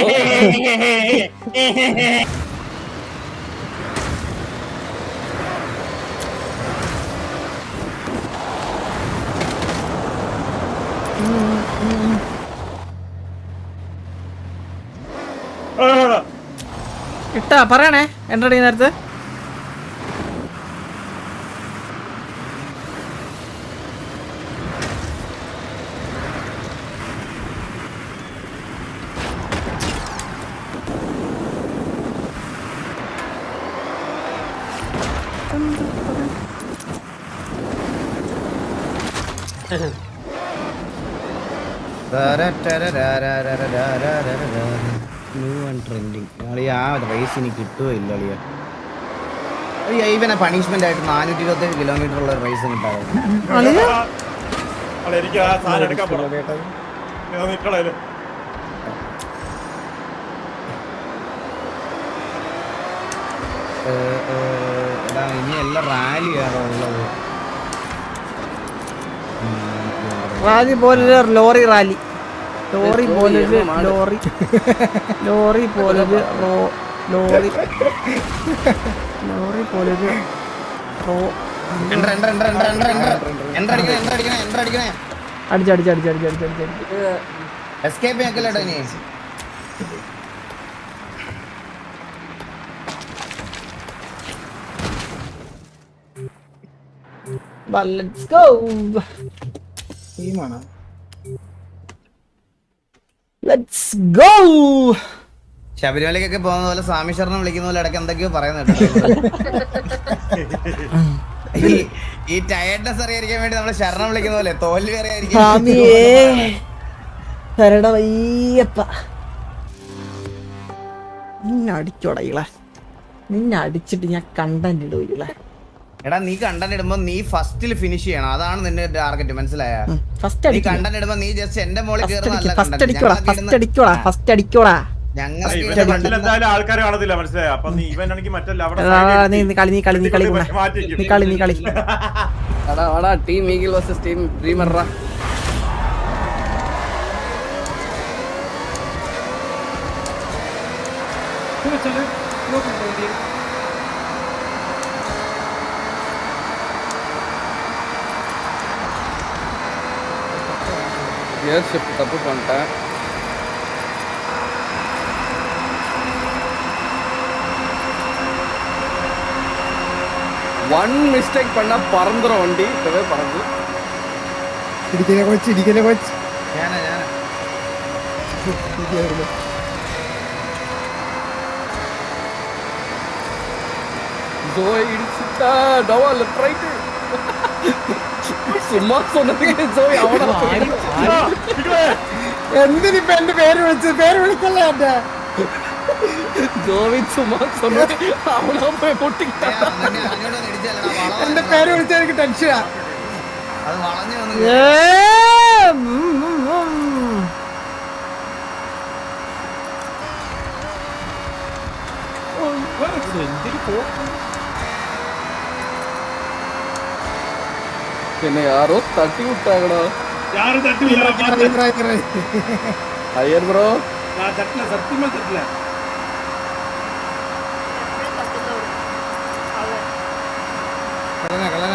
ഇട്ടാ പറയണേ എൻ്റർ ചെയ്യുന്ന നേരത്ത്. ആ റേസ് ഇനി കിട്ടുമോ ഇല്ല അളിയ. ഇവനെ പണിഷ്മെന്റ് ആയിട്ട് 427 കിലോമീറ്റർ ഉള്ള റേസ് കിട്ടാവും. എനിക്ക് ആ സാധനം എടുക്കാൻ പോകണം. നിക്കളായാലും ഇനി എല്ലാം റാലിയാണ് ഉള്ളത്. റാലി പോലൊരു ലോറി റാലി, ലോറി പോലൊരു ലോറി, ലോറി പോലൊരു ലോറി, ലോറി പോലൊരു അടിച്ചടിച്ചടിച്ചടിച്ചടിച്ചടിച്ചടിച്ച് എസ്കേപ്പ് ആക്കല്ലേട്ടോ ഇനി. Let's go. Let's go. ശബരിമലക്കൊക്കെ പോകുന്ന പോലെ സ്വാമി ശരണം വിളിക്കുന്ന പോലെ ഇടയ്ക്ക് എന്തൊക്കെയോ പറയുന്നുണ്ട്. ഈ ടയർഡ്നെസ് അറിയാതിരിക്കാൻ വേണ്ടി നമ്മൾ ശരണം വിളിക്കുന്ന പോലെ തോൽവി അറിയാതിരിക്കാൻ. നിന്നെ അടിച്ചോടയിളെ, നിന്നെ അടിച്ചിട്ട് ഞാൻ കണ്ടന്റ് ഇടൂല. എടാ നീ കണ്ടന്റ് ഇടുമ്പോ നീ ഫസ്റ്റിൽ ഫിനിഷ് ചെയ്യണം, അതാണ് നിന്റെ ടാർഗറ്റ്. മനസ്സിലായ? നീ കണ്ടന്റ് ഇടുമ്പോ നീ ജസ്റ്റ് എന്റെ മോളിൽ എന്തായാലും ആൾക്കാർ കാണത്തില്ല, മനസ്സിലായ? അപ്പൊ നീ ഇവൻ ആണെങ്കിൽ മറ്റല്ല team eagle versus team dreamer. Gear shift தப்பு பண்ணிட்டேன். ஒன் மிஸ்டேக் பண்ணா பறந்துரும் வண்டி இப்பவே பறந்து. ഇടിക്കലെ കോച്ച് ഞാനാ ஜோய் இடிச்சுட்டா டவா லெஃப்ட் ரைட். சும்மா சொன்னதுக்கு ஜோய் அவன എന്തിനിപ്പ എന്റെ പേര് വിളിക്കല്ലേ എന്റെ ജോവി ചുമ്മാ சொன்னது അവനാ പോയി പൊട്ടിക്കിട്ടാ. അങ്ങോട്ടൊന്ന് ഇടിച്ചല്ലടാ എന്റെ പേര് വിളിച്ചാൽ എനിക്ക് ടെൻഷനാ. അത് വളഞ്ഞു വന്നു പിന്നെ யாரோ தட்டி விட்டாங்கடா. யாரும் தட்டுல ஐயர் ப்ரோ நான் தட்டல, சத்தியமா தட்டல. കളന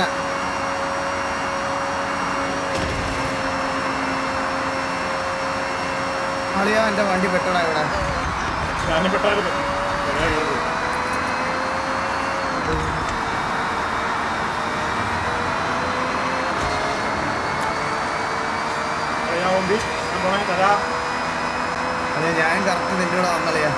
അളിയാ എന്റെ വണ്ടി പെട്ടോടാ ഇവിടെ. ഞാനും പെട്ടാലും തരാ. അതെ ഞാൻ കറക്റ്റ് നിന്റെ കൂടെ വന്നളിയാ.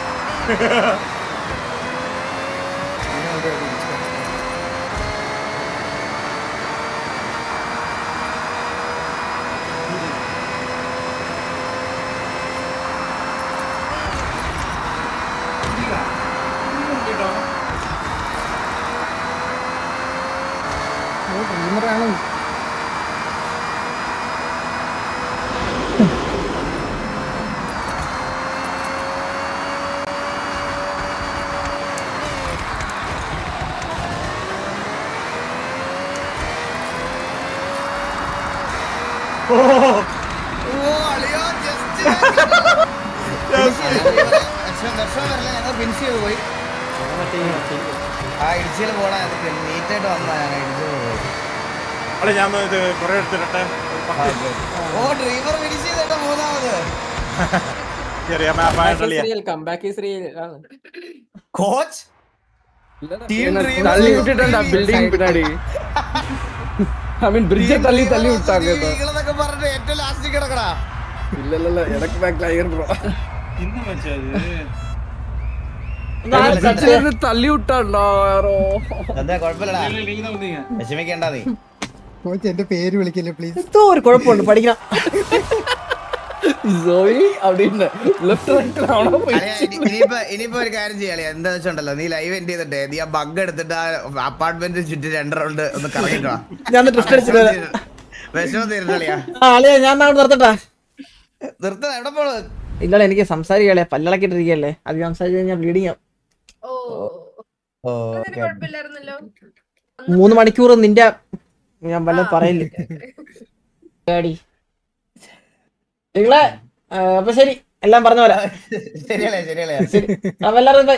ഡ്രീമറാണ്. ഓ അളിയാ ജസ്റ്റ് ദർശനം വരില്ല, ഞങ്ങൾ ഫിനിഷ് ചെയ്ത് പോയി. ആ ഇടിച്ചിൽ പോടാ നീറ്റായിട്ട് വന്നാ ഞാൻ ഇടിച്ചത് പോയി. അല്ല ഞാൻ ഇത് കുറെ എടുത്തിട്ടെ. ഓ ഡ്രൈവർ ഫിനിഷ് ചെയ്തിട്ട് മൂന്നാമത് ചെറിയ മാപ്പായിട്ടളിയാ. Comeback is real. കോച്ച് தள்ளி விட்டுட்டா பில்டிங் பின்னாடி. ஐ மீன் பிரிட்ஜை தள்ளி விட்டாங்க. ഇതൊക്കെ പറഞ്ഞിട്ട് ഏറ്റവും ലാസ്റ്റ് കിടക്കടാ. இல்ல எனக்கு பேக்ல ஐயர் ப்ரோ ഇന്ന് വെച്ചത് തള്ളി വിട്ടാണ്ടോ யாரோ. എന്താ കുഴപ്പമില്ലടാ, വിഷമിക്കണ്ട നീ. കോച്ച് എന്റെ പേര് വിളിക്കല്ലേ പ്ലീസ്. എന്തോ ഒരു കുഴപ്പമുണ്ട് പഠിക്കണം. ജോയി அப்படின்னு ലെഫ്റ്റ് റൈറ്റ് ആണോ പോയി. ഇനിയിപ്പോ ഒരു കാര്യം ചെയ്യാളിയാ, എന്താ വെച്ചോണ്ടല്ലോ നീ ലൈവ് എൻഡ് ചെയ്തിട്ടേ നീ ആ ബഗ് എടുത്തിട്ട് ആ അപ്പാർട്ട്മെന്റ് ചുറ്റി 2 റൗണ്ട് ഒന്ന് കറങ്ങിട്ടോ. ഞാൻ ഡ്രിഫ്റ്റ് അടിച്ചിട്ട് വിഷമം തീരുന്നളിയാ. ആളിയാ ഞാൻ നാളെ നിർത്തട്ടാ. നിർത്ത എവിടെ പോള്? ഇല്ല എനിക്ക് സംസാരിക്കല്ലേ, പല്ലളക്കിട്ടിരിക്കല്ലേ, അത് സംസാരിച്ച് കഴിഞ്ഞാൽ ബ്ലീഡിങ് ആവും. ഓ അതിന് കുഴപ്പമില്ലായിരുന്നല്ലോ. 3 മണിക്കൂർ നിന്റെ ഞാൻ വല്ല പറയില്ല. നിങ്ങളെ അപ്പൊ ശരി, എല്ലാം പറഞ്ഞ പോലെ ശരിയല്ലേ ശരി. അപ്പൊ എല്ലാവരും ബൈ.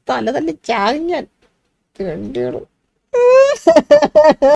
തല തല്ലി ചാകും ഞാൻ.